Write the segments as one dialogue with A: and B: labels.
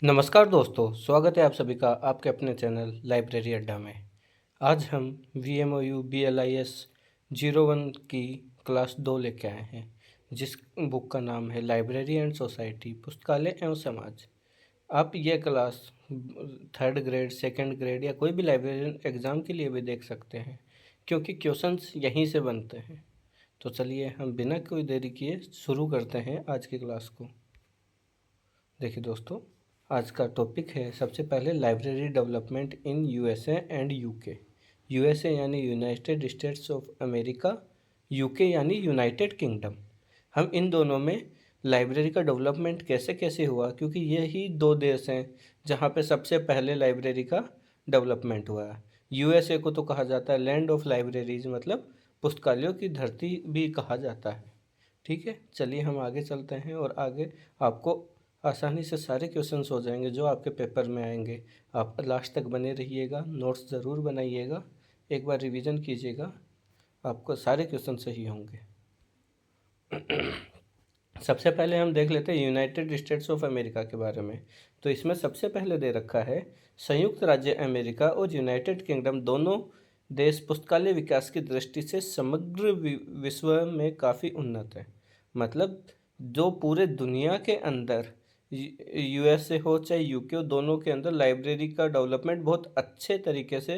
A: नमस्कार दोस्तों, स्वागत है आप सभी का आपके अपने चैनल लाइब्रेरी अड्डा में। आज हम VMOU BLIS 01 की क्लास 2 लेके आए हैं, जिस बुक का नाम है लाइब्रेरी एंड सोसाइटी, पुस्तकालय एवं समाज। आप ये class third grade, second grade या कोई भी लाइब्रेरियन एग्ज़ाम के लिए भी देख सकते हैं, क्योंकि क्वेश्चंस यहीं से बनते हैं। तो चलिए हम बिना कोई देरी किए शुरू करते हैं आज की क्लास को। देखिए दोस्तों, आज का टॉपिक है सबसे पहले library development in USA and UK। USA यानी United states of America, UK यानी यूनाइटेड किंगडम। हम इन दोनों में लाइब्रेरी का डेवलपमेंट कैसे कैसे हुआ, क्योंकि यही दो देश हैं जहाँ पे सबसे पहले लाइब्रेरी का डेवलपमेंट हुआ है। USA को तो कहा जाता है लैंड ऑफ लाइब्रेरीज, मतलब पुस्तकालयों की धरती भी कहा जाता है। ठीक है, चलिए हम आगे चलते हैं और आगे आपको आसानी से सारे क्वेश्चंस हो जाएंगे जो आपके पेपर में आएंगे। आप लास्ट तक बने रहिएगा, नोट्स ज़रूर बनाइएगा, एक बार रिवीजन कीजिएगा, आपको सारे क्वेश्चन सही होंगे। सबसे पहले हम देख लेते हैं यूनाइटेड स्टेट्स ऑफ अमेरिका के बारे में। तो इसमें सबसे पहले दे रखा है संयुक्त राज्य अमेरिका और यूनाइटेड किंगडम दोनों देश पुस्तकालय विकास की दृष्टि से समग्र विश्व में काफ़ी उन्नत है। मतलब जो पूरे दुनिया के अंदर USA हो चाहे UK हो, दोनों के अंदर लाइब्रेरी का डेवलपमेंट बहुत अच्छे तरीके से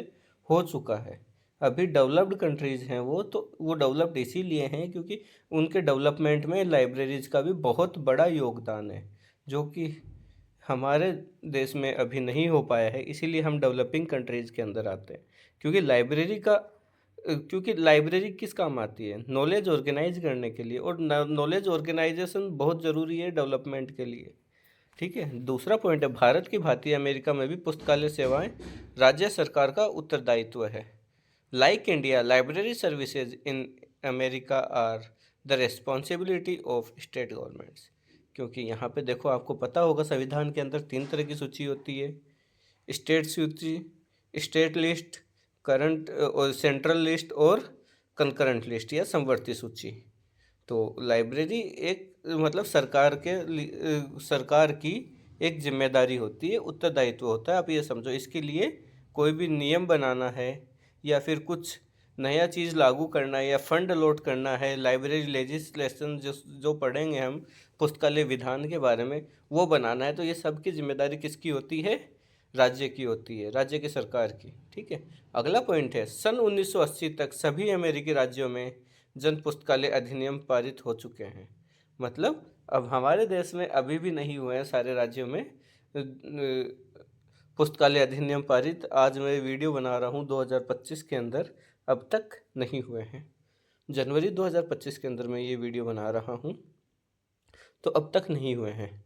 A: हो चुका है। अभी डेवलप्ड कंट्रीज़ हैं वो डेवलप्ड इसीलिए हैं क्योंकि उनके डेवलपमेंट में लाइब्रेरीज़ का भी बहुत बड़ा योगदान है, जो कि हमारे देश में अभी नहीं हो पाया है। इसीलिए हम डेवलपिंग कंट्रीज़ के अंदर आते हैं, क्योंकि लाइब्रेरी किस काम आती है? नॉलेज ऑर्गेनाइज करने के लिए, और नॉलेज ऑर्गेनाइजेशन बहुत ज़रूरी है डेवलपमेंट के लिए। ठीक है, दूसरा पॉइंट है भारत की भांति अमेरिका में भी पुस्तकालय सेवाएं राज्य सरकार का उत्तरदायित्व है। Like India, library services in America are the responsibility of state governments. क्योंकि यहाँ पे देखो, आपको पता होगा संविधान के अंदर 3 तरह की सूची होती है: स्टेट सूची, स्टेट लिस्ट, करंट और सेंट्रल लिस्ट, और कंकरेंट लिस्ट या समवर्ती सूची। तो लाइब्रेरी एक मतलब सरकार की एक जिम्मेदारी होती है, उत्तरदायित्व होता है। आप ये समझो, इसके लिए कोई भी नियम बनाना है या फिर कुछ नया चीज़ लागू करना है या फंड अलॉट करना है, लाइब्रेरी लेजिस्लेशन जो पढ़ेंगे हम पुस्तकालय विधान के बारे में, वो बनाना है, तो ये सब की जिम्मेदारी किसकी होती है? राज्य की होती है, राज्य की सरकार की। ठीक है, अगला पॉइंट है सन 1980 तक सभी अमेरिकी राज्यों में जन पुस्तकालय अधिनियम पारित हो चुके हैं। मतलब अब हमारे देश में अभी भी नहीं हुए हैं सारे राज्यों में पुस्तकालय अधिनियम पारित। आज मैं वीडियो बना रहा हूँ 2025 के अंदर, अब तक नहीं हुए हैं। जनवरी 2025 के अंदर मैं ये वीडियो बना रहा हूँ, तो अब तक नहीं हुए हैं।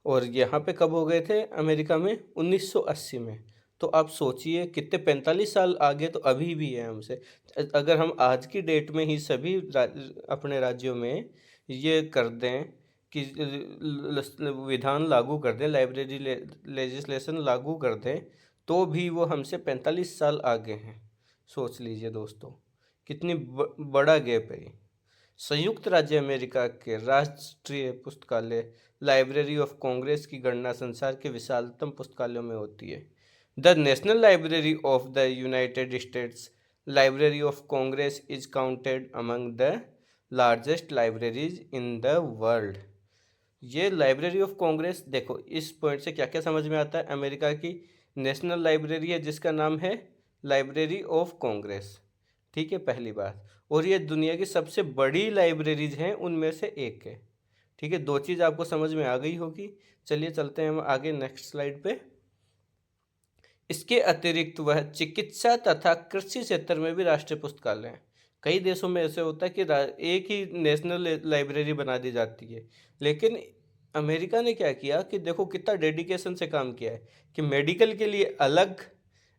A: और यहाँ पे कब हो गए थे अमेरिका में? 1980 में। तो आप सोचिए कितने 45 साल आगे तो अभी भी है हमसे। अगर हम आज की डेट में ही सभी अपने राज्यों में ये कर दें कि विधान लागू कर दें, लाइब्रेरी लेजिस्लेशन लागू कर दें, तो भी वो हमसे 45 साल आगे हैं। सोच लीजिए दोस्तों, कितनी बड़ा गैप है ये। संयुक्त राज्य अमेरिका के राष्ट्रीय पुस्तकालय लाइब्रेरी ऑफ कांग्रेस की गणना संसार के विशालतम पुस्तकालयों में होती है। The national library of the United states library of Congress is counted among the largest libraries in the world. ये लाइब्रेरी ऑफ कांग्रेस, देखो इस पॉइंट से क्या क्या समझ में आता है। अमेरिका की नेशनल लाइब्रेरी है जिसका नाम है लाइब्रेरी ऑफ कांग्रेस। ठीक है, पहली बात। और ये दुनिया की सबसे बड़ी लाइब्रेरीज हैं उनमें से एक है। ठीक है, दो चीज़ आपको समझ में आ गई होगी। चलिए चलते हैं हम आगे नेक्स्ट स्लाइड पे। इसके अतिरिक्त वह चिकित्सा तथा कृषि क्षेत्र में भी राष्ट्रीय पुस्तकालय हैं। कई देशों में ऐसे होता है कि एक ही नेशनल लाइब्रेरी बना दी जाती है, लेकिन अमेरिका ने क्या किया कि देखो कितना डेडिकेशन से काम किया है कि मेडिकल के लिए अलग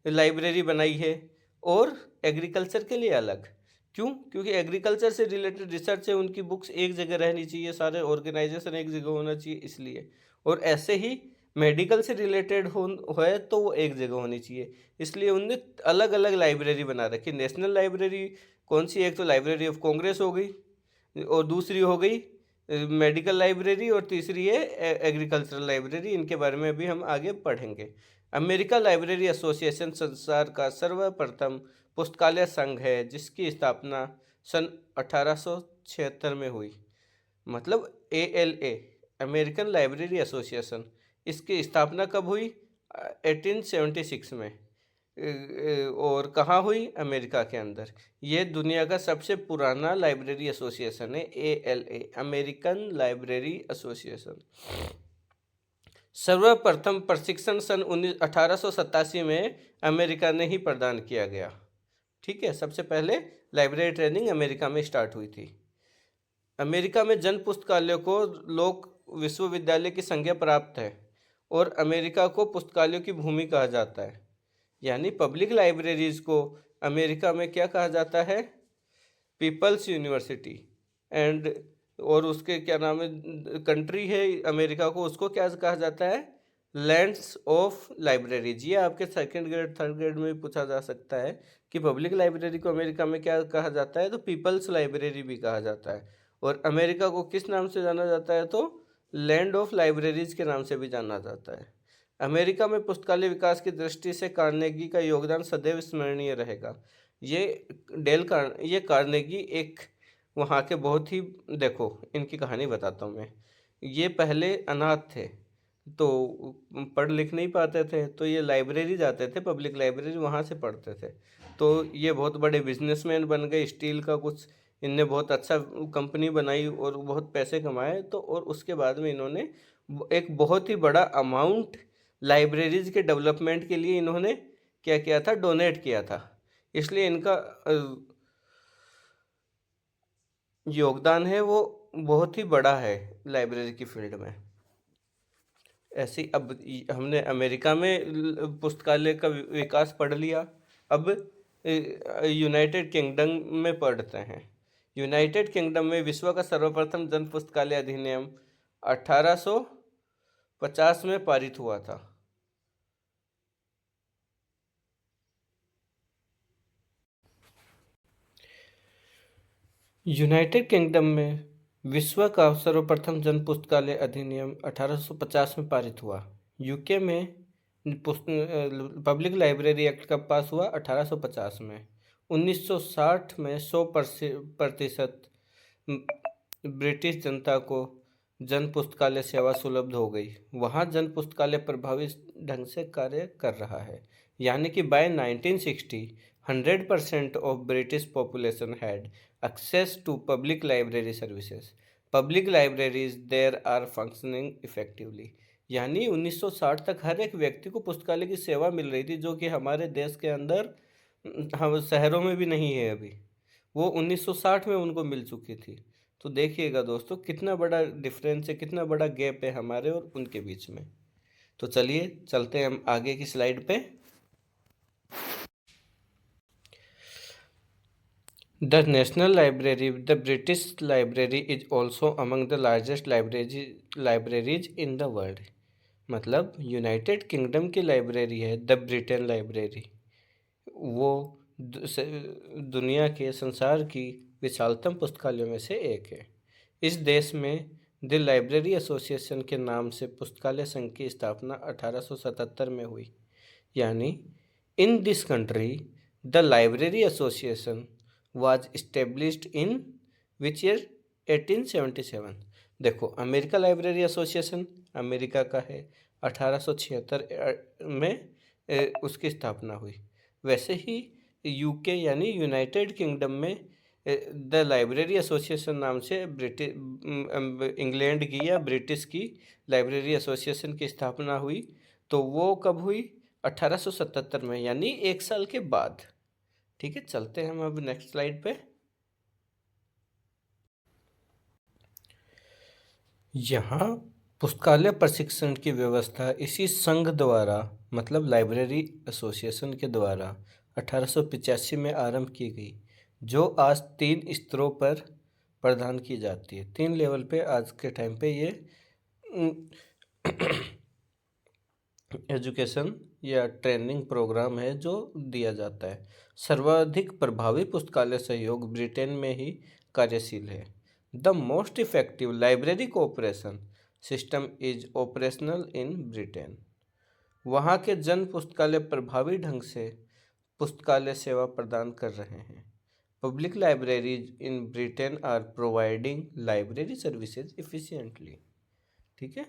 A: लाइब्रेरी बनाई है और एग्रीकल्चर के लिए अलग। क्यों? क्योंकि एग्रीकल्चर से रिलेटेड रिसर्च है, उनकी बुक्स एक जगह रहनी चाहिए, सारे ऑर्गेनाइजेशन एक जगह होना चाहिए इसलिए। और ऐसे ही मेडिकल से रिलेटेड है तो वो एक जगह होनी चाहिए, इसलिए उनने अलग अलग लाइब्रेरी बना रखी। नेशनल लाइब्रेरी कौन सी? एक तो लाइब्रेरी ऑफ कांग्रेस हो गई और दूसरी हो गई मेडिकल लाइब्रेरी और तीसरी है एग्रीकल्चरल लाइब्रेरी। इनके बारे में भी हम आगे पढ़ेंगे। अमेरिका लाइब्रेरी एसोसिएशन संसार का सर्वप्रथम पुस्तकालय संघ है जिसकी स्थापना सन 1876 में हुई। मतलब ALA, अमेरिकन लाइब्रेरी एसोसिएशन, इसकी स्थापना कब हुई? 1876 में। और कहाँ हुई? अमेरिका के अंदर। ये दुनिया का सबसे पुराना लाइब्रेरी एसोसिएशन है, ALA, अमेरिकन लाइब्रेरी एसोसिएशन। सर्वप्रथम प्रशिक्षण सन 1887 में अमेरिका ने ही प्रदान किया गया। ठीक है, सबसे पहले लाइब्रेरी ट्रेनिंग अमेरिका में स्टार्ट हुई थी। अमेरिका में जन पुस्तकालय को लोक विश्वविद्यालय की संज्ञा प्राप्त है और अमेरिका को पुस्तकालयों की भूमि कहा जाता है। यानी पब्लिक लाइब्रेरीज को अमेरिका में क्या कहा जाता है? Peoples university. एंड और उसके क्या नाम है, कंट्री है अमेरिका को, उसको क्या कहा जाता है? Lands of libraries. ये आपके सेकंड ग्रेड थर्ड ग्रेड में भी पूछा जा सकता है कि पब्लिक लाइब्रेरी को अमेरिका में क्या कहा जाता है? तो पीपल्स लाइब्रेरी भी कहा जाता है। और अमेरिका को किस नाम से जाना जाता है? तो लैंड ऑफ लाइब्रेरीज के नाम से भी जाना जाता है। अमेरिका में पुस्तकालय विकास की दृष्टि से कार्नेगी का योगदान सदैव स्मरणीय रहेगा। ये कार्नेगी एक वहाँ के बहुत ही, देखो इनकी कहानी बताता हूँ मैं। ये पहले अनाथ थे, तो पढ़ लिख नहीं पाते थे, तो ये लाइब्रेरी जाते थे, पब्लिक लाइब्रेरी, वहाँ से पढ़ते थे। तो ये बहुत बड़े बिजनेसमैन बन गए, स्टील का कुछ इनने बहुत अच्छा कंपनी बनाई और बहुत पैसे कमाए। तो और उसके बाद में इन्होंने एक बहुत ही बड़ा अमाउंट लाइब्रेरीज के डेवलपमेंट के लिए इन्होंने क्या किया था? डोनेट किया था। इसलिए इनका योगदान है वो बहुत ही बड़ा है लाइब्रेरी की फील्ड में। ऐसे ही अब हमने अमेरिका में पुस्तकालय का विकास पढ़ लिया। अब यूनाइटेड किंगडम में पढ़ते हैं। यूनाइटेड किंगडम में विश्व का सर्वप्रथम जन पुस्तकालय अधिनियम 1850 में पारित हुआ था। यूनाइटेड किंगडम में विश्व का सर्वप्रथम जन पुस्तकालय अधिनियम 1850 में पारित हुआ। यूके में पब्लिक लाइब्रेरी एक्ट कब पास हुआ? 1850 में। 1960 में 100% ब्रिटिश जनता को जन पुस्तकालय सेवा सुलभ हो गई। वहाँ जन पुस्तकालय प्रभावी ढंग से कार्य कर रहा है। यानी कि by 1960 100% of British population had access to public library services. Public libraries there are functioning effectively. यानी 1960 तक हर एक व्यक्ति को पुस्तकालय की सेवा मिल रही थी, जो कि हमारे देश के अंदर हम शहरों में भी नहीं है अभी। वो 1960 में उनको मिल चुकी थी। तो देखिएगा दोस्तों कितना बड़ा डिफरेंस है, कितना बड़ा गैप है हमारे और उनके बीच में। तो चलिए चलते हैं हम आगे की स्लाइड पे। The National Library, the British Library is also among the largest libraries in the world. मतलब यूनाइटेड किंगडम की लाइब्रेरी है द ब्रिटेन लाइब्रेरी, वो दुनिया के संसार की विशालतम पुस्तकालयों में से एक है। इस देश में द लाइब्रेरी एसोसिएशन के नाम से पुस्तकालय संघ की स्थापना 1877 में हुई। यानी in this country the library association was established in which year? 1877। देखो अमेरिका लाइब्रेरी एसोसिएशन अमेरिका का है, 1876 में उसकी स्थापना हुई। वैसे ही यूके यानी यूनाइटेड किंगडम में द लाइब्रेरी एसोसिएशन नाम से इंग्लैंड की या ब्रिटिश की लाइब्रेरी एसोसिएशन की स्थापना हुई। तो वो कब हुई? 1877 में, यानी 1 साल के बाद। ठीक है, चलते हैं हम अब नेक्स्ट स्लाइड पे। यहाँ पुस्तकालय प्रशिक्षण की व्यवस्था इसी संघ द्वारा, मतलब लाइब्रेरी एसोसिएशन के द्वारा 1885 में आरंभ की गई, जो आज 3 स्तरों पर प्रदान की जाती है। 3 लेवल पे आज के टाइम पे ये एजुकेशन या ट्रेनिंग प्रोग्राम है जो दिया जाता है। सर्वाधिक प्रभावी पुस्तकालय सहयोग ब्रिटेन में ही कार्यशील है। The most effective library cooperation system is operational in Britain. वहाँ के जन पुस्तकालय प्रभावी ढंग से पुस्तकालय सेवा प्रदान कर रहे हैं। Public libraries in Britain are providing library services efficiently. ठीक है,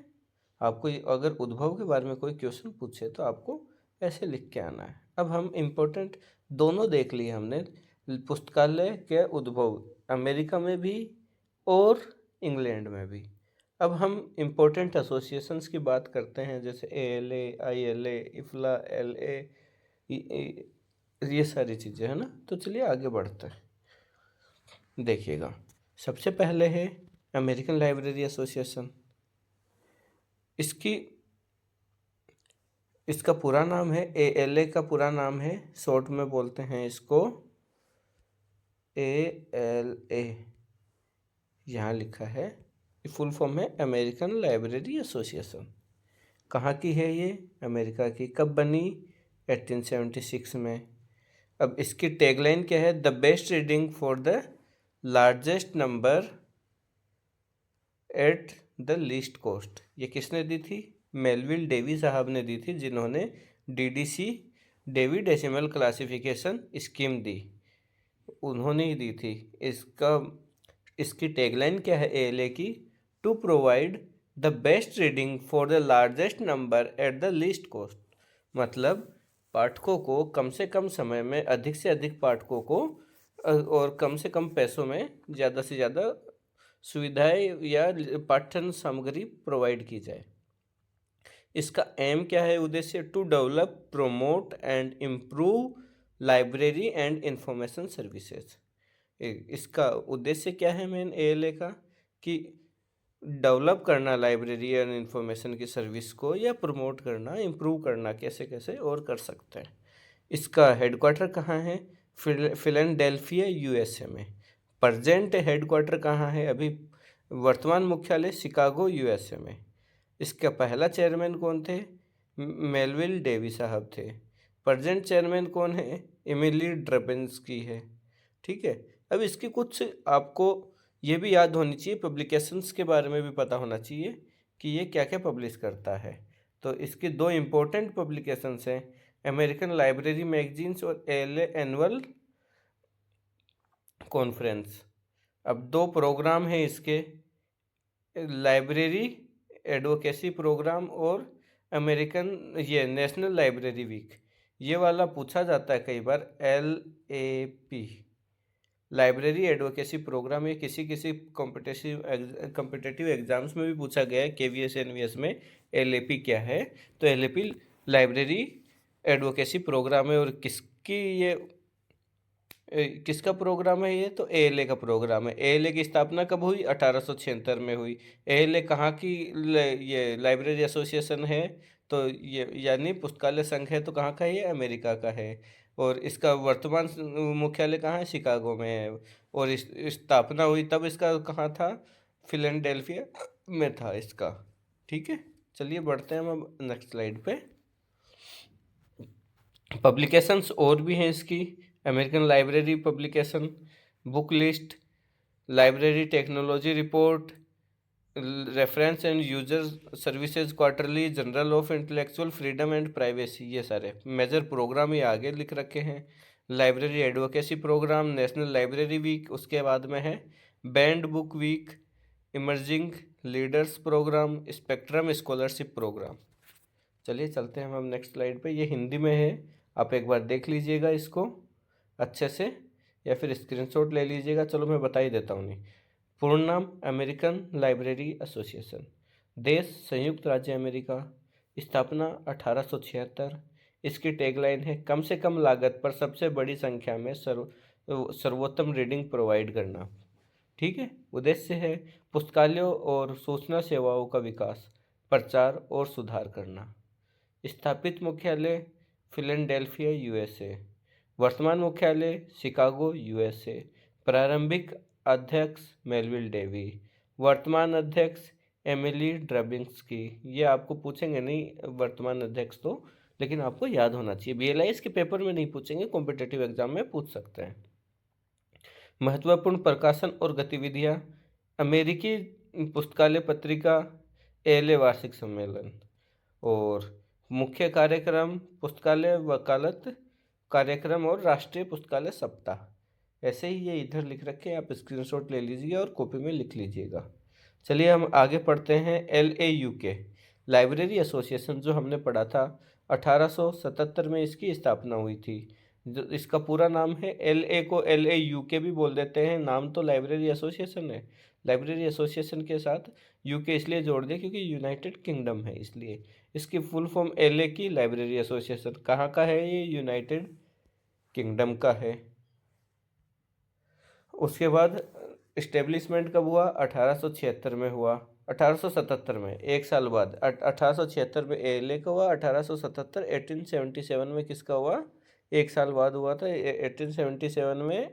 A: आपको अगर उद्भव के बारे में कोई क्वेश्चन पूछे तो आपको ऐसे लिख के आना है। अब हम इम्पोर्टेंट दोनों देख लिए हमने, पुस्तकालय के उद्भव अमेरिका में भी और इंग्लैंड में भी। अब हम इम्पोर्टेंट एसोसिएशंस की बात करते हैं, जैसे ALA, ILA, IFLA, LA, ये सारी चीज़ें है ना। तो चलिए आगे बढ़ते हैं। देखिएगा, सबसे पहले है अमेरिकन लाइब्रेरी एसोसिएशन। इसका पूरा नाम है, ALA का पूरा नाम है, शॉर्ट में बोलते हैं इसको ALA, यहाँ लिखा है। फुल फॉर्म है अमेरिकन लाइब्रेरी एसोसिएशन। कहाँ की है ये? अमेरिका की। कब बनी? 1876 में। अब इसकी टैगलाइन क्या है? The best reading for the largest number at the least cost. ये किसने दी थी? मेलविल डेवी साहब ने दी थी, जिन्होंने DDC Dewey decimal classification scheme दी, उन्होंने ही दी थी। इसकी टैगलाइन क्या है ALA की? To provide the best reading for the largest number at the least cost. मतलब पाठकों को कम से कम समय में अधिक से अधिक पाठकों को और कम से कम पैसों में ज़्यादा से ज़्यादा सुविधाएं या पाठ्य सामग्री प्रोवाइड की जाए। इसका एम क्या है? उद्देश्य to develop, promote and improve library and information services. इसका उद्देश्य क्या है मेन ALA का? कि डेवलप करना लाइब्रेरी एंड इंफॉर्मेशन की सर्विस को, या प्रमोट करना, इम्प्रूव करना, कैसे कैसे और कर सकते हैं। इसका हेडक्वार्टर कहाँ है? फिलाडेल्फिया USA में। प्रेजेंट हेडक्वार्टर कहाँ है? अभी वर्तमान मुख्यालय शिकागो USA में। इसका पहला चेयरमैन कौन थे? मेलविल डेवी साहब थे। प्रेजेंट चेयरमैन कौन है? एमिली ड्रबिन्स्की है। ठीक है, अब इसकी कुछ आपको ये भी याद होनी चाहिए, पब्लिकेशंस के बारे में भी पता होना चाहिए कि ये क्या क्या पब्लिश करता है। तो इसके दो इम्पोर्टेंट पब्लिकेशंस हैं, अमेरिकन लाइब्रेरी मैगजीन्स और ALA एनुअल कॉन्फ्रेंस। अब दो प्रोग्राम हैं इसके, लाइब्रेरी एडवोकेसी प्रोग्राम और अमेरिकन ये नेशनल लाइब्रेरी वीक। ये वाला पूछा जाता है कई बार, LAP लाइब्रेरी एडवोकेसी प्रोग्राम। ये किसी किसी कॉम्पिटिटिव एग्जाम्स में भी पूछा गया है, KVS NVS में LAP क्या है। तो LAP लाइब्रेरी एडवोकेसी प्रोग्राम है। और किसका प्रोग्राम है ये? तो ALA का प्रोग्राम है। ALA की स्थापना कब हुई? 1876 में हुई। ALA कहाँ की ये लाइब्रेरी एसोसिएशन है? तो ये यानी पुस्तकालय संघ है, तो कहाँ का है ये? अमेरिका का है। और इसका वर्तमान मुख्यालय कहाँ है? शिकागो में है। और इस स्थापना हुई तब इसका कहाँ था? फिलाडेल्फिया में था इसका। ठीक है, चलिए बढ़ते हैं हम अब नेक्स्ट स्लाइड पे। पब्लिकेशंस और भी हैं इसकी, American library publication, book list, library technology report, reference and user services quarterly, journal of intellectual freedom and privacy. ये सारे मेजर प्रोग्राम ये आगे लिख रखे हैं। Library advocacy program, national library week, उसके बाद में है banned book week, emerging leaders program, spectrum scholarship program. चलिए चलते हैं हम नेक्स्ट स्लाइड पे। ये हिंदी में है, आप एक बार देख लीजिएगा इसको अच्छे से, या फिर स्क्रीनशॉट ले लीजिएगा। चलो मैं बता ही देता हूँ। नहीं, पूर्ण नाम अमेरिकन लाइब्रेरी एसोसिएशन, देश संयुक्त राज्य अमेरिका, स्थापना 1876। इसकी टैगलाइन है कम से कम लागत पर सबसे बड़ी संख्या में सर्वोत्तम रीडिंग प्रोवाइड करना। ठीक है, उद्देश्य है पुस्तकालयों और सूचना सेवाओं का विकास, प्रचार और सुधार करना। स्थापित मुख्यालय फिलाडेल्फिया USA, वर्तमान मुख्यालय शिकागो USA। प्रारंभिक अध्यक्ष मेलविल डेवी, वर्तमान अध्यक्ष एमिली ड्रबिन्स्की। ये आपको पूछेंगे नहीं वर्तमान अध्यक्ष तो, लेकिन आपको याद होना चाहिए। BLIS के पेपर में नहीं पूछेंगे, कॉम्पिटिटिव एग्जाम में पूछ सकते हैं। महत्वपूर्ण प्रकाशन और गतिविधियाँ, अमेरिकी पुस्तकालय पत्रिका, एले वार्षिक सम्मेलन। और मुख्य कार्यक्रम पुस्तकालय वकालत कार्यक्रम और राष्ट्रीय पुस्तकालय सप्ताह। ऐसे ही ये इधर लिख रखे हैं, आप स्क्रीनशॉट ले लीजिए और कॉपी में लिख लीजिएगा। चलिए हम आगे पढ़ते हैं। LAUK लाइब्रेरी एसोसिएशन, जो हमने पढ़ा था 1877 में इसकी स्थापना हुई थी। जो इसका पूरा नाम है, LA को LAUK भी बोल देते हैं, नाम तो लाइब्रेरी एसोसिएशन है। लाइब्रेरी एसोसिएशन के साथ यूके इसलिए जोड़ दिया क्योंकि यूनाइटेड किंगडम है, इसलिए। इसकी फुल फॉर्म LA की लाइब्रेरी एसोसिएशन। कहाँ का है ये? यूनाइटेड किंगडम का है। उसके बाद इस्टेब्लिशमेंट कब हुआ? 1876 में हुआ। 1877 में, एक साल बाद। 1876 में LA का हुआ, 1877 1877 में किसका हुआ? एक साल बाद हुआ था 1877 में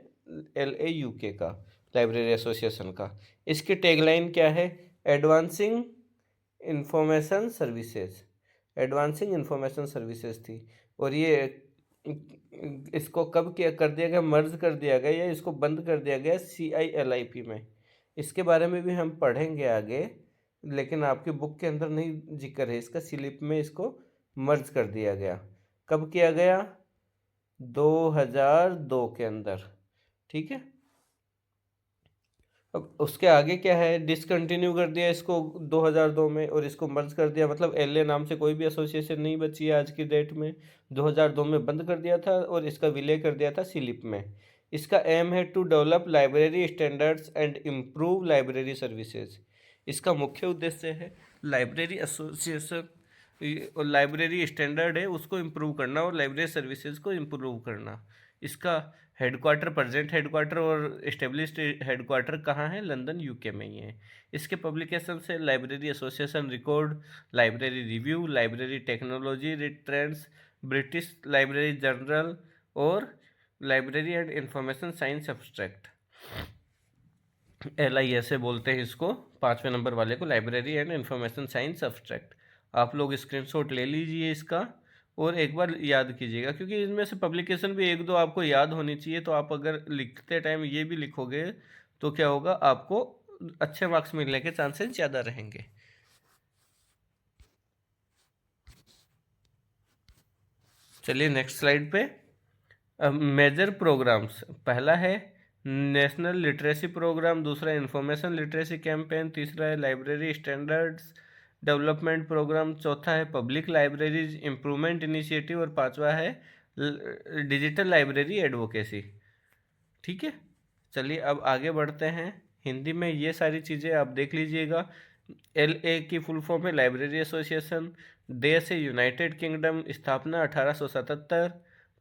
A: LAUK का, लाइब्रेरी एसोसिएशन का। इसकी टैगलाइन क्या है? Advancing information services. Advancing information services थी। और ये इसको कब क्या कर दिया गया? मर्ज कर दिया गया या इसको बंद कर दिया गया CILIP में। इसके बारे में भी हम पढ़ेंगे आगे, लेकिन आपकी बुक के अंदर नहीं जिक्र है इसका। स्लिप में इसको मर्ज कर दिया गया। कब किया गया? 2002 के अंदर। ठीक है। अब उसके आगे क्या है? डिसकंटिन्यू कर दिया इसको 2002 में, और इसको मर्ज कर दिया। मतलब LA नाम से कोई भी एसोसिएशन नहीं बची है आज की डेट में। 2002 में बंद कर दिया था और इसका विलय कर दिया था स्लिप में। इसका एम है to develop library standards and improve library services. इसका मुख्य उद्देश्य है लाइब्रेरी एसोसिएशन और लाइब्रेरी स्टैंडर्ड है उसको इम्प्रूव करना और लाइब्रेरी सर्विसेज को इम्प्रूव करना। इसका हेडक्वार्टर, प्रेजेंट हेडक्वार्टर और इस्टेब्लिश्ड हेडक्वार्टर कहाँ है? लंदन, यूके में ही है। इसके पब्लिकेशन से library association record, library review, library technology trends, British library journal और library and information science abstract, LISA बोलते हैं इसको, 5वें नंबर वाले को, library and information science abstract. आप लोग स्क्रीनशॉट ले लीजिए इसका और एक बार याद कीजिएगा, क्योंकि इनमें से पब्लिकेशन भी एक दो आपको याद होनी चाहिए। तो आप अगर लिखते टाइम ये भी लिखोगे तो क्या होगा? आपको अच्छे मार्क्स मिलने के चांसेस ज़्यादा रहेंगे। चलिए नेक्स्ट स्लाइड पे। मेजर प्रोग्राम्स, पहला है नेशनल लिटरेसी प्रोग्राम, दूसरा इंफॉर्मेशन लिटरेसी कैंपेन, तीसरा है लाइब्रेरी स्टैंडर्ड्स डेवलपमेंट प्रोग्राम, चौथा है पब्लिक लाइब्रेरीज इम्प्रूवमेंट इनिशिएटिव और पांचवा है डिजिटल लाइब्रेरी एडवोकेसी। ठीक है। चलिए अब आगे बढ़ते हैं। हिंदी में ये सारी चीज़ें आप देख लीजिएगा। LA की फुल फॉर्म है लाइब्रेरी एसोसिएशन। देश है यूनाइटेड किंगडम। स्थापना 1877।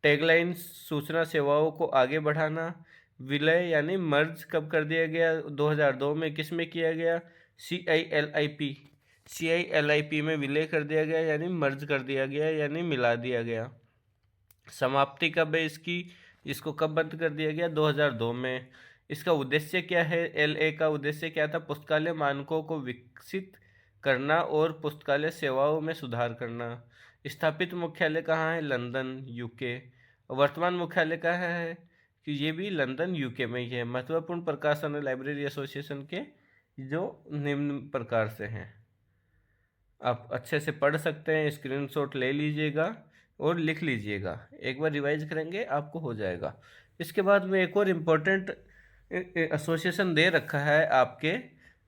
A: टैगलाइन सूचना सेवाओं को आगे बढ़ाना। विलय यानी मर्ज कब कर दिया गया? 2002 में। किस में किया गया? CILIP। CILIP में विलय कर दिया गया यानी मर्ज कर दिया गया यानी मिला दिया गया। समाप्ति कब है इसकी? इसको कब बंद कर दिया गया? 2002 में। इसका उद्देश्य क्या है? LA का उद्देश्य क्या था? पुस्तकालय मानकों को विकसित करना और पुस्तकालय सेवाओं में सुधार करना। स्थापित मुख्यालय कहाँ है? London, UK. वर्तमान मुख्यालय कहाँ है? कि ये भी लंदन, यूके में ही है। महत्वपूर्ण प्रकाशन है लाइब्रेरी एसोसिएशन के जो निम्न प्रकार से हैं। आप अच्छे से पढ़ सकते हैं, स्क्रीनशॉट ले लीजिएगा और लिख लीजिएगा। एक बार रिवाइज करेंगे आपको हो जाएगा। इसके बाद में एक और इम्पोर्टेंट एसोसिएशन दे रखा है आपके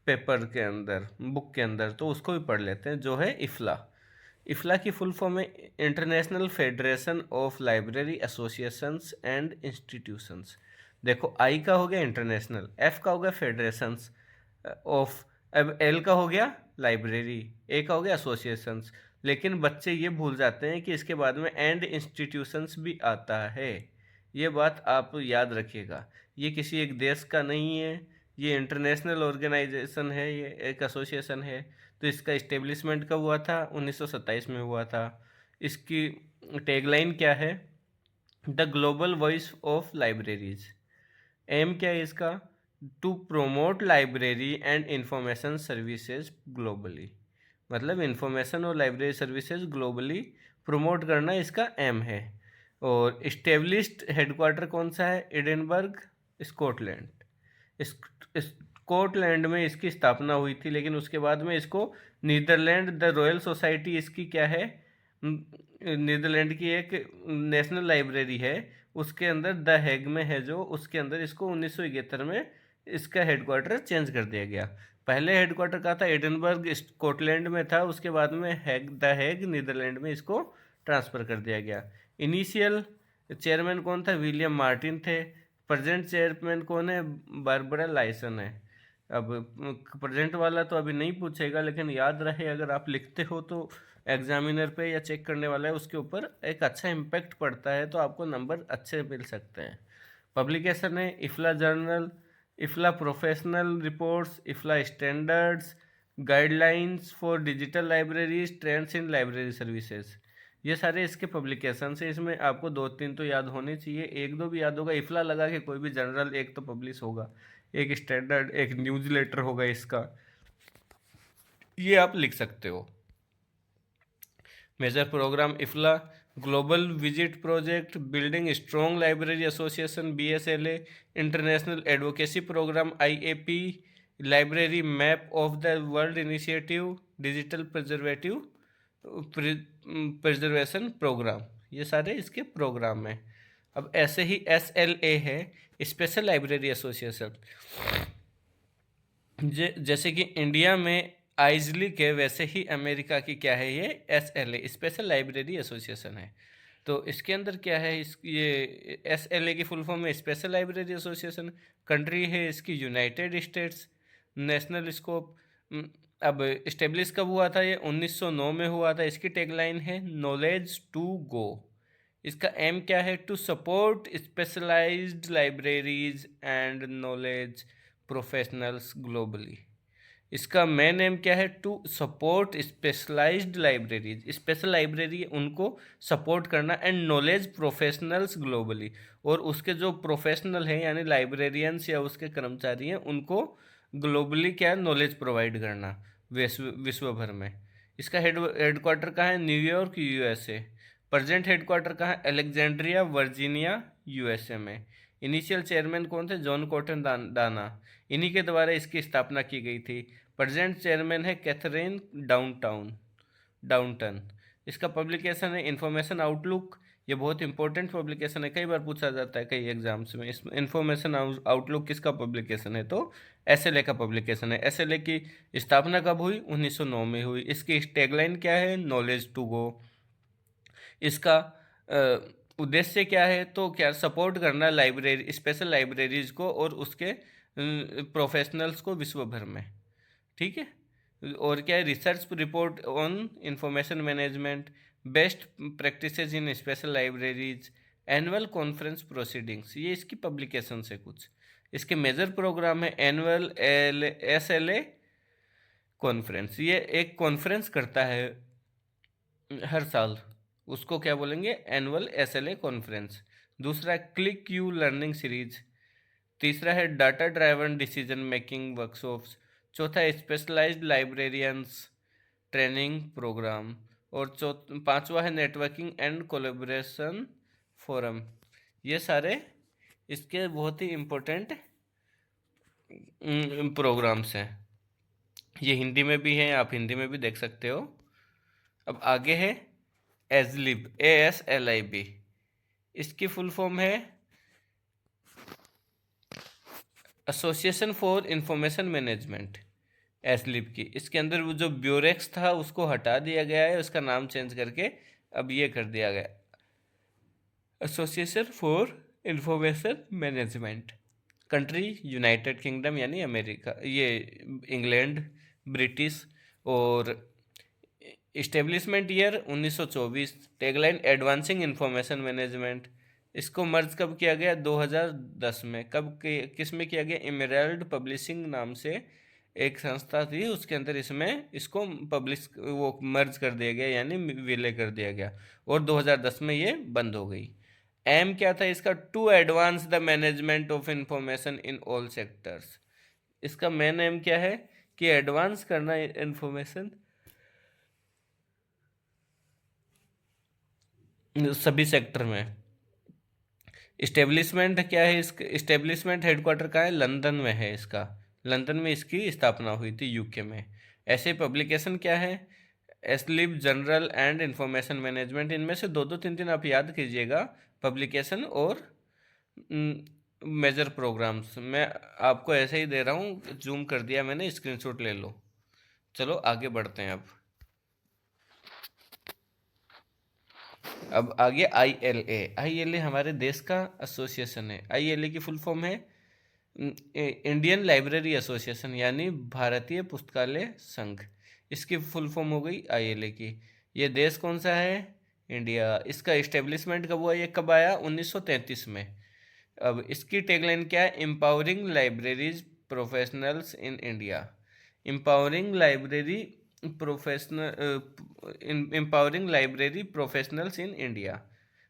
A: पेपर के अंदर, बुक के अंदर, तो उसको भी पढ़ लेते हैं, जो है इफ्ला। इफ्ला की फुल फॉर्म है international federation of library associations and institutions. देखो, आई का हो गया इंटरनेशनल, एफ का हो गया फेडरेशंस ऑफ, अब एल का हो गया लाइब्रेरी, ए का हो गया एसोसिएशंस। लेकिन बच्चे ये भूल जाते हैं कि इसके बाद में एंड इंस्टीट्यूशंस भी आता है। ये बात आप याद रखिएगा। ये किसी एक देश का नहीं है, ये इंटरनेशनल ऑर्गेनाइजेशन है, ये एक एसोसिएशन है। तो इसका इस्टेब्लिशमेंट कब हुआ था? 1927 में हुआ था। इसकी टैगलाइन क्या है? The global voice of libraries. Aim क्या है इसका? To promote library and information services globally. मतलब इंफॉर्मेशन और लाइब्रेरी सर्विसेज ग्लोबली प्रमोट करना इसका एम है। और इस्टेब्लिश्ड हेडक्वार्टर कौन सा है? Edinburgh, Scotland. स्कॉटलैंड में इसकी स्थापना हुई थी, लेकिन उसके बाद में इसको नीदरलैंड द रॉयल सोसाइटी इसकी क्या है, नीदरलैंड की एक नेशनल लाइब्रेरी है, उसके अंदर द हेग में है जो, उसके अंदर इसको 1971 में इसका हेडक्वार्टर चेंज कर दिया गया। पहले हेडक्वार्टर का था एडिनबर्ग स्कॉटलैंड में था, उसके बाद में द हेग नीदरलैंड में इसको ट्रांसफ़र कर दिया गया। इनिशियल चेयरमैन कौन था, विलियम मार्टिन थे। प्रेजेंट चेयरमैन कौन है, बारबरा लाइसन है। अब प्रेजेंट वाला तो अभी नहीं पूछेगा, लेकिन याद रहे अगर आप लिखते हो तो एग्जामिनर पे या चेक करने वाला है उसके ऊपर एक अच्छा इम्पैक्ट पड़ता है, तो आपको नंबर अच्छे मिल सकते हैं। पब्लिकेशन है IFLA journal, IFLA professional reports, IFLA standards, guidelines for digital libraries, trends in library services, ये सारे इसके पब्लिकेशन से। इसमें आपको 2-3 तो याद होने चाहिए, 1-2 भी याद होगा। इफ्ला लगा के कोई भी जर्नल एक तो पब्लिश होगा, एक स्टैंडर्ड, एक न्यूज़ लेटर होगा इसका, ये आप लिख सकते हो। Major programme IFLA, global visit project, building strong library association BSLA, international advocacy programme IAP, library map of the world initiative, digital preservation programme, ये सारे इसके प्रोग्राम हैं। अब ऐसे ही SLA है, स्पेशल लाइब्रेरी एसोसिएशन, जैसे कि इंडिया में आइजली के, वैसे ही अमेरिका की क्या है, ये SLA स्पेशल लाइब्रेरी एसोसिएशन है। तो इसके अंदर क्या है, ये SLA की फुल फॉर्म है स्पेशल लाइब्रेरी एसोसिएशन। कंट्री है इसकी यूनाइटेड स्टेट्स। नेशनल स्कोप, अब इस्टेब्लिश कब हुआ था, ये 1909 में हुआ था। इसकी टैगलाइन है नॉलेज टू गो। इसका एम क्या है, to support specialised libraries and knowledge professionals globally. इसका मेन एम क्या है, to support specialised libraries, special library उनको सपोर्ट करना, एंड नॉलेज प्रोफेशनल्स ग्लोबली, और उसके जो प्रोफेशनल हैं यानी लाइब्रेरियंस या उसके कर्मचारी हैं उनको ग्लोबली क्या नॉलेज प्रोवाइड करना, विश्व भर में। इसका हेडक्वार्टर कहाँ है, न्यूयॉर्क USA। प्रेजेंट हेडक्वार्टर कहाँ है, अलेक्जेंड्रिया वर्जीनिया USA में। इनिशियल चेयरमैन कौन थे, जॉन कॉटन डाना, इन्हीं के द्वारा इसकी स्थापना की गई थी। प्रेजेंट चेयरमैन है कैथरीन डाउनटन। इसका पब्लिकेशन है इंफॉर्मेशन आउटलुक, ये बहुत इंपॉर्टेंट पब्लिकेशन है, कई बार पूछा जाता है कई एग्जाम्स में। इसमें इंफॉर्मेशन आउटलुक किसका पब्लिकेशन है, तो SLA का पब्लिकेशन है। SLA की स्थापना कब हुई, 1909 में हुई। इसकी टैगलाइन क्या है, नॉलेज टू गो। इसका उद्देश्य क्या है, तो क्या सपोर्ट करना लाइब्रेरी, स्पेशल लाइब्रेरीज को और उसके प्रोफेशनल्स को विश्व भर में, ठीक है। और क्या है, research report on information management, best practices in special libraries, annual conference proceedings, ये इसकी पब्लिकेशन से कुछ। इसके मेजर प्रोग्राम है एनुअल SLA कॉन्फ्रेंस, ये एक कॉन्फ्रेंस करता है हर साल, उसको क्या बोलेंगे, एनुअल SLA कॉन्फ्रेंस। दूसरा क्लिक यू लर्निंग सीरीज। तीसरा है data driven decision making workshops. चौथा है स्पेशलाइज्ड लाइब्रेरियंस ट्रेनिंग प्रोग्राम। और पांचवा है नेटवर्किंग एंड कोलैबोरेशन फोरम। ये सारे इसके बहुत ही इम्पोर्टेंट प्रोग्राम्स हैं। ये हिंदी में भी हैं, आप हिंदी में भी देख सकते हो। अब आगे है एजलिब, ASLIB। इसकी फुल फॉर्म है एसोसिएशन फॉर इंफॉर्मेशन मैनेजमेंट, एसलिब की। इसके अंदर वो जो ब्यूरेक्स था उसको हटा दिया गया है, उसका नाम चेंज करके अब ये कर दिया गया association for information management. Country United kingdom यानी अमेरिका, ये इंग्लैंड, ब्रिटिश। और establishment year 1924। Tagline advancing information management. इसको मर्ज कब किया गया, 2010 में। किस में किया गया, एमेराल्ड पब्लिशिंग नाम से एक संस्था थी, उसके अंदर इसमें इसको पब्लिश वो मर्ज कर दिया गया यानी विलय कर दिया गया, और 2010 में ये बंद हो गई। एम क्या था इसका, to advance the management of information in all sectors. इसका मेन एम क्या है कि एडवांस करना इंफॉर्मेशन सभी सेक्टर में। इस्टेब्लिशमेंट क्या है, इसका इस्टेब्लिशमेंट हेडक्वार्टर कहाँ है, लंदन में है इसका, लंदन में इसकी स्थापना हुई थी, यूके में। ऐसे पब्लिकेशन क्या है? एस्लिप जर्नल एंड इंफॉर्मेशन मैनेजमेंट। इनमें से दो दो तीन तीन आप याद कीजिएगा, पब्लिकेशन और मेजर प्रोग्राम्स। मैं आपको ऐसे ही दे रहा हूँ, जूम कर दिया मैंने, स्क्रीनशॉट ले लो। चलो आगे बढ़ते हैं। अब आगे ILA। ILA हमारे देश का एसोसिएशन है। ILA की फुल फॉर्म है इंडियन लाइब्रेरी एसोसिएशन, यानी भारतीय पुस्तकालय संघ। इसकी फुल फॉर्म हो गई ILA की। ये देश कौन सा है? इंडिया। इसका इस्टेब्लिशमेंट कब हुआ? ये कब आया? 1933 में। अब इसकी टैगलाइन क्या है? Empowering libraries professionals in India. Empowering library empowering library professionals in India.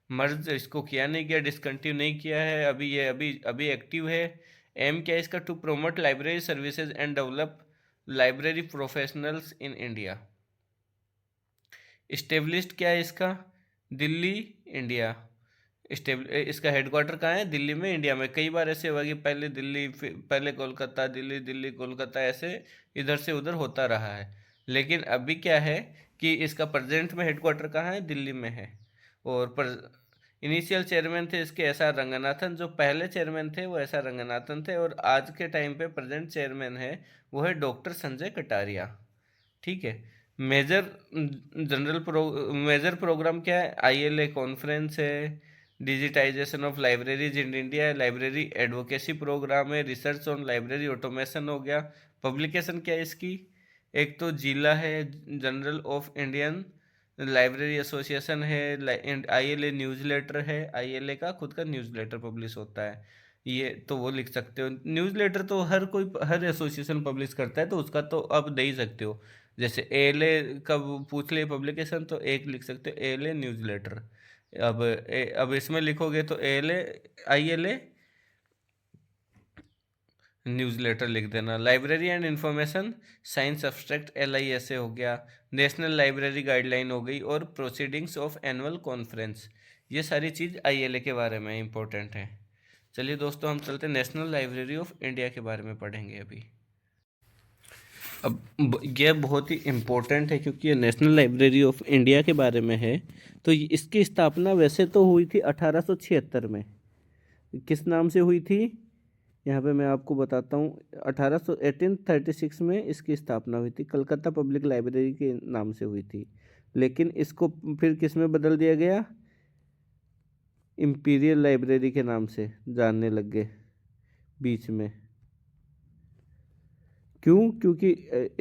A: Merge इसको किया नहीं किया, डिसकंटिन्यू नहीं किया है अभी, ये अभी अभी एक्टिव है। एम क्या है इसका? To promote library services and develop library professionals in India. Established क्या है इसका? दिल्ली, इंडिया। इसका हेडक्वार्टर कहाँ है? दिल्ली में, इंडिया में। कई बार ऐसे हुआ कि पहले दिल्ली, पहले कोलकाता, दिल्ली दिल्ली कोलकाता, ऐसे इधर से उधर होता रहा है। लेकिन अभी क्या है कि इसका प्रेजेंट में हेडक्वार्टर कहाँ है? दिल्ली में है। और इनिशियल चेयरमैन थे इसके SR रंगनाथन। जो पहले चेयरमैन थे वो SR रंगनाथन थे, और आज के टाइम पे प्रेजेंट चेयरमैन है वो है डॉक्टर संजय कटारिया। ठीक है। मेजर मेजर प्रोग्राम क्या है? ILA कॉन्फ्रेंस है, digitisation of libraries in India, library advocacy program है, रिसर्च ऑन लाइब्रेरी ऑटोमेशन हो गया। पब्लिकेशन क्या है इसकी? एक तो जिला है, general of Indian library association है, ILA न्यूज़लेटर है, ILA का खुद का न्यूज़लेटर पब्लिश होता है। ये तो वो लिख सकते हो। न्यूज़लेटर तो हर कोई, हर एसोसिएशन पब्लिश करता है, तो उसका तो आप दे ही सकते हो। जैसे ALA का पूछ ले पब्लिकेशन, तो एक लिख सकते हो ALA न्यूज़लेटर। अब इसमें लिखोगे तो ILA न्यूज़लेटर लिख देना। Library and information science abstract LISA हो गया। नेशनल लाइब्रेरी गाइडलाइन हो गई, और प्रोसीडिंग्स ऑफ एनुअल कॉन्फ्रेंस। ये सारी चीज़ ILA के बारे में इंपॉर्टेंट है। चलिए दोस्तों, हम चलते हैं नेशनल लाइब्रेरी ऑफ इंडिया के बारे में पढ़ेंगे अभी। अब यह बहुत ही इम्पोर्टेंट है, क्योंकि ये नेशनल लाइब्रेरी ऑफ इंडिया के बारे में है। तो इसकी स्थापना वैसे तो हुई थी 1876 में। किस नाम से हुई थी? यहाँ पे मैं आपको बताता हूँ। 1836 में इसकी स्थापना हुई थी, कलकत्ता पब्लिक लाइब्रेरी के नाम से हुई थी। लेकिन इसको फिर किस में बदल दिया गया? इम्पीरियल लाइब्रेरी के नाम से जानने लग गए बीच में। क्यों? क्योंकि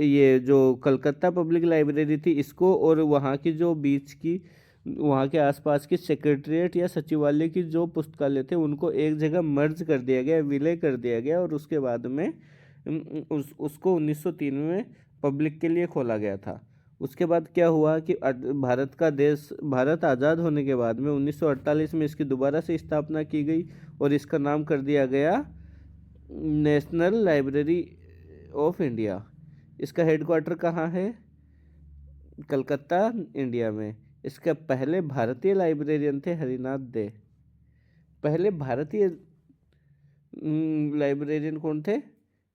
A: ये जो कलकत्ता पब्लिक लाइब्रेरी थी, इसको और वहाँ की जो बीच की, वहाँ के आसपास की सेक्रेटरीट या सचिवालय की जो पुस्तकालय थे, उनको एक जगह मर्ज कर दिया गया, विलय कर दिया गया, और उसके बाद में उसको 1903 में पब्लिक के लिए खोला गया था। उसके बाद क्या हुआ कि भारत आज़ाद होने के बाद में 1948 में इसकी दोबारा से स्थापना की गई, और इसका नाम कर दिया गया नेशनल लाइब्रेरी ऑफ इंडिया। इसका हेडक्वार्टर कहाँ है? कलकत्ता, इंडिया में। इसके पहले भारतीय लाइब्रेरियन थे हरिनाथ दे। पहले भारतीय लाइब्रेरियन कौन थे?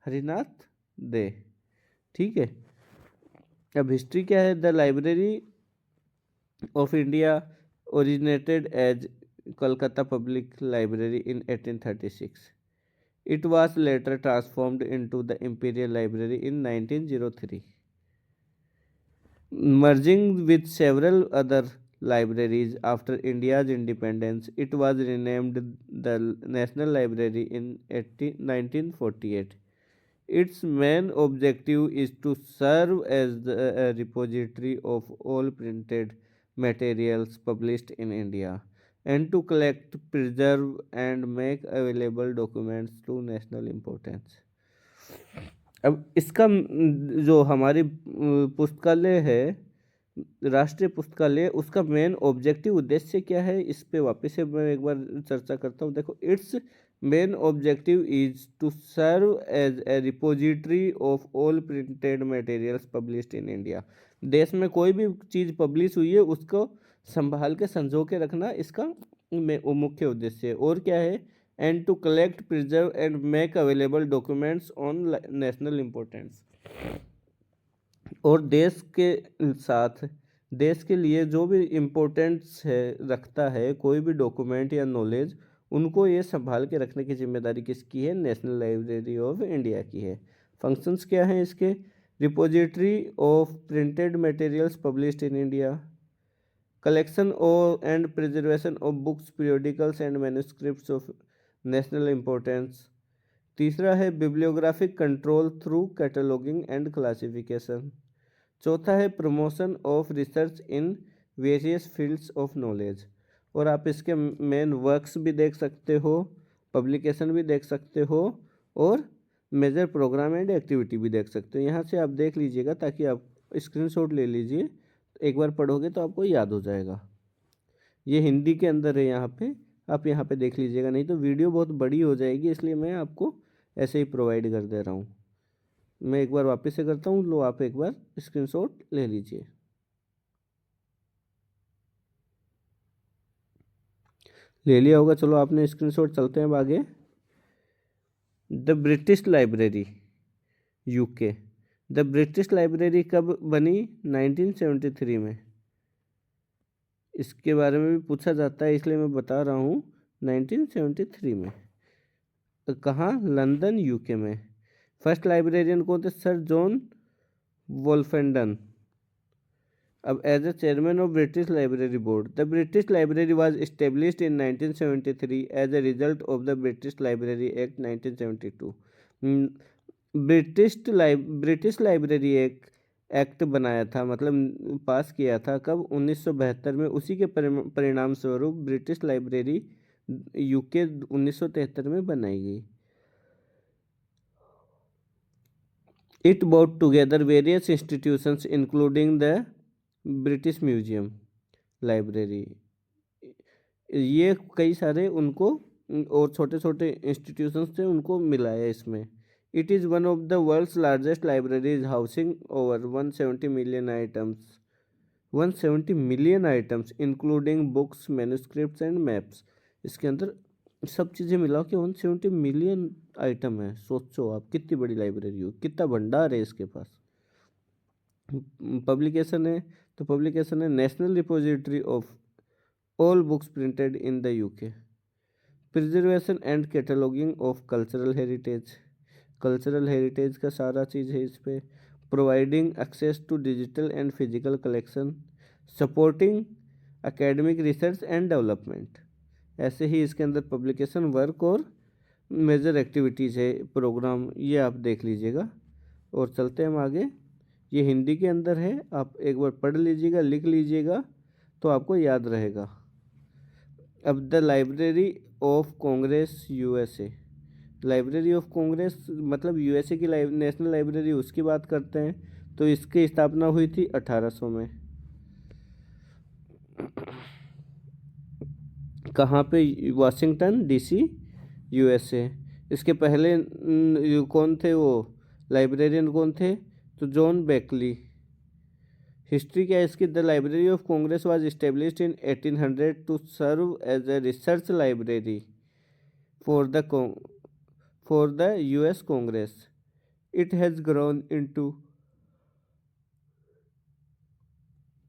A: हरिनाथ दे। ठीक है। अब हिस्ट्री क्या है? The library of India originated as Calcutta public library in 1836. It was later transformed into the Imperial Library in 1903. Merging with several other libraries after India's independence, it was renamed the National Library in 1948. Its main objective is to serve as a repository of all printed materials published in India, and to collect, preserve, and make available documents to national importance. अब इसका जो हमारी पुस्तकालय है, राष्ट्रीय पुस्तकालय, उसका main objective, उद्देश्य क्या है, इस पे वापस से मैं एक बार चर्चा करता हूँ। देखो, it's main objective is to serve as a repository of all printed materials published in India. देश में कोई भी चीज़ पब्लिश हुई है उसको संभाल के संजो के रखना इसका मुख्य उद्देश्य है। और क्या है? and to collect, preserve and make available documents on national importance। और देश के साथ देश के लिए जो भी इम्पोर्टेंस है रखता है कोई भी डॉक्यूमेंट या नॉलेज, उनको ये संभाल के रखने की जिम्मेदारी किसकी है? नेशनल लाइब्रेरी ऑफ इंडिया की है। फंक्शंस क्या हैं इसके? Repository of printed materials published in India, collection और and preservation of books, periodicals and manuscripts of national importance. तीसरा है bibliographic control through cataloguing and classification. चौथा है promotion of research in various fields of knowledge. और आप इसके main works भी देख सकते हो, पब्लिकेशन भी देख सकते हो और मेजर प्रोग्राम एंड एक्टिविटी भी देख सकते हो। यहाँ से आप देख लीजिएगा ताकि आप स्क्रीनशॉट ले लीजिए, एक बार पढ़ोगे तो आपको याद हो जाएगा। ये हिंदी के अंदर है, यहाँ पे आप यहाँ पे देख लीजिएगा, नहीं तो वीडियो बहुत बड़ी हो जाएगी, इसलिए मैं आपको ऐसे ही प्रोवाइड कर दे रहा हूँ। मैं एक बार वापस से करता हूँ, लो आप एक बार स्क्रीनशॉट ले लीजिए। ले लिया होगा, चलो आपने स्क्रीनशॉट, चलते हैं अब आगे। The British library UK. The British library कब बनी? 1973 में। इसके बारे में भी पूछा जाता है, इसलिए मैं बता रहा हूँ 1973 में। कहाँ? लंदन, यूके में। फर्स्ट लाइब्रेरियन कौन थे? Sir John Wolfenden. अब as a chairman of British library board, the British library was established in 1973 as a result of the British library act 1972। British library act बनाया था, मतलब पास किया था कब? 1972 में। उसी के परिणाम स्वरूप ब्रिटिश लाइब्रेरी यूके 1973 में बनाई गई। It brought together various institutions including the British museum library. ये कई सारे उनको और छोटे छोटे इंस्टीट्यूशंस थे, उनको मिलाया इसमें। It is one of the world's largest libraries housing over 170 million items. 170 million items including books, manuscripts and maps. इसके अंदर सब चीज़ें मिला के 170 मिलियन आइटम है। सोचो आप कितनी बड़ी लाइब्रेरी हो, कितना भंडार है इसके पास। पब्लिकेशन है तो पब्लिकेशन है national repository of all books printed in the UK. Preservation and cataloguing of cultural heritage. Cultural heritage का सारा चीज़ है इस पर। Providing access to digital and physical collection, supporting academic research and development. ऐसे ही इसके अंदर पब्लिकेशन वर्क और मेजर एक्टिविटीज़ है, प्रोग्राम, ये आप देख लीजिएगा। और चलते हैं हम आगे। ये हिंदी के अंदर है, आप एक बार पढ़ लीजिएगा, लिख लीजिएगा तो आपको याद रहेगा। अब the library of Congress USA. Library of Congress मतलब यूएसए की नेशनल लाइब्रेरी, उसकी बात करते हैं। तो इसकी स्थापना हुई थी 1800 में। कहाँ पे? Washington DC, USA. इसके पहले कौन थे वो लाइब्रेरियन कौन थे? तो जॉन बेकली। हिस्ट्री क्या है इसकी? The library of Congress was established in 1800 to serve as a research library for the US Congress. It has grown into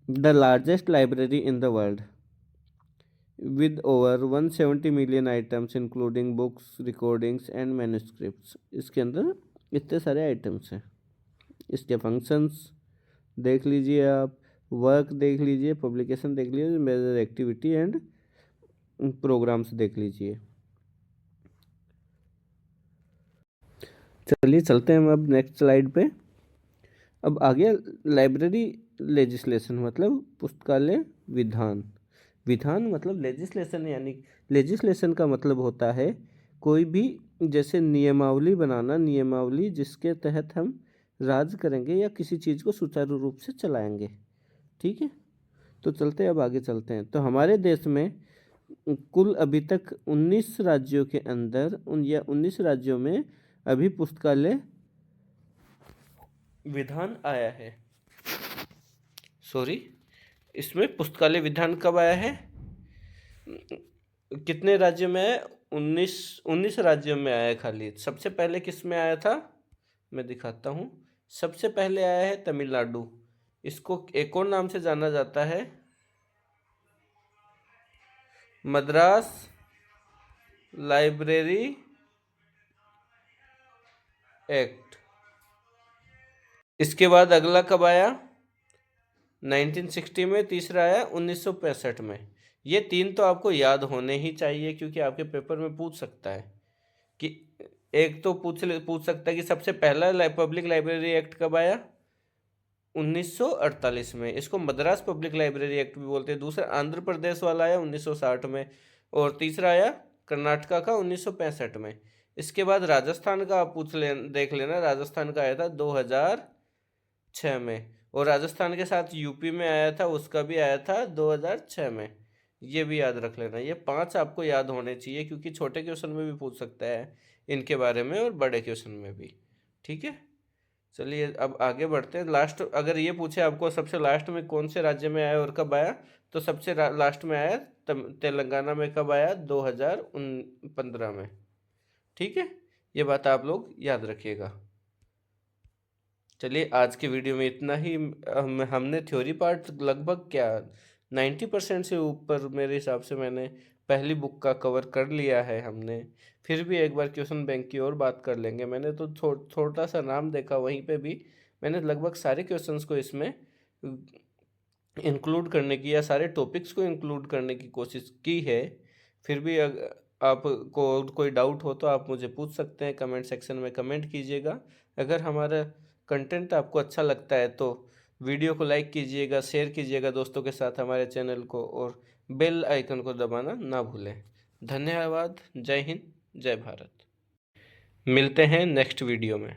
A: the largest library in the world with over 170 million items including books, recordings and manuscripts। इसके अंदर इतने सारे items हैं। इसके functions देख लीजिए आप, work देख लीजिए, पब्लिकेशन देख लीजिए, मेजर एक्टिविटी एंड प्रोग्राम्स देख लीजिए। चलिए चलते हैं हम अब नेक्स्ट स्लाइड पे। अब आगे लाइब्रेरी लेजिस्लेशन मतलब पुस्तकालय विधान। विधान मतलब लेजिस्लेशन, यानी लेजिस्लेशन का मतलब होता है कोई भी जैसे नियमावली बनाना, नियमावली जिसके तहत हम राज करेंगे या किसी चीज़ को सुचारू रूप से चलाएंगे। ठीक है, तो चलते हैं अब आगे चलते हैं। तो हमारे देश में कुल अभी तक 19 राज्यों के अंदर 19 राज्यों में अभी पुस्तकालय विधान आया है। सॉरी, इसमें पुस्तकालय विधान कब आया है? कितने राज्यों में है? 19 राज्यों में आया है खाली। सबसे पहले किस में आया था, मैं दिखाता हूँ। सबसे पहले आया है तमिलनाडु। इसको एक और नाम से जाना जाता है, मद्रास लाइब्रेरी एक्ट। इसके बाद अगला कब आया? 1960 में। तीसरा आया 1965 में। ये तीन तो आपको याद होने ही चाहिए, क्योंकि आपके पेपर में पूछ सकता है कि एक तो पूछ सकता है कि सबसे पहला पब्लिक लाइब्रेरी एक्ट कब आया? 1948 में। इसको मद्रास पब्लिक लाइब्रेरी एक्ट भी बोलते हैं। दूसरा आंध्र प्रदेश वाला आया 1960 में, और तीसरा आया कर्नाटका का 1965 में। इसके बाद राजस्थान का आप देख लेना, राजस्थान का आया था 2006 में, और राजस्थान के साथ यूपी में आया था, उसका भी आया था 2006 में। ये भी याद रख लेना। ये 5 आपको याद होने चाहिए, क्योंकि छोटे क्वेश्चन में भी पूछ सकता है इनके बारे में और बड़े क्वेश्चन में भी। ठीक है, चलिए अब आगे बढ़ते हैं। लास्ट अगर ये पूछे आपको सबसे लास्ट में कौन से राज्य में आया और कब आया, तो सबसे लास्ट में आया तेलंगाना में। कब आया? 2015 में। ठीक है, ये बात आप लोग याद रखिएगा। चलिए आज के वीडियो में इतना ही। हमने थ्योरी पार्ट लगभग क्या 90% से ऊपर मेरे हिसाब से मैंने पहली बुक का कवर कर लिया है हमने। फिर भी एक बार क्वेश्चन बैंक की और बात कर लेंगे। मैंने तो छोटा सा नाम देखा, वहीं पे भी मैंने लगभग सारे क्वेश्चंस को इसमें इंक्लूड करने की या सारे टॉपिक्स को इंक्लूड करने की कोशिश की है। फिर भी आपको कोई डाउट हो तो आप मुझे पूछ सकते हैं, कमेंट सेक्शन में कमेंट कीजिएगा। अगर हमारा कंटेंट आपको अच्छा लगता है तो वीडियो को लाइक कीजिएगा, शेयर कीजिएगा दोस्तों के साथ हमारे चैनल को, और बेल आइकन को दबाना ना भूलें। धन्यवाद। जय हिंद, जय भारत। मिलते हैं नेक्स्ट वीडियो में।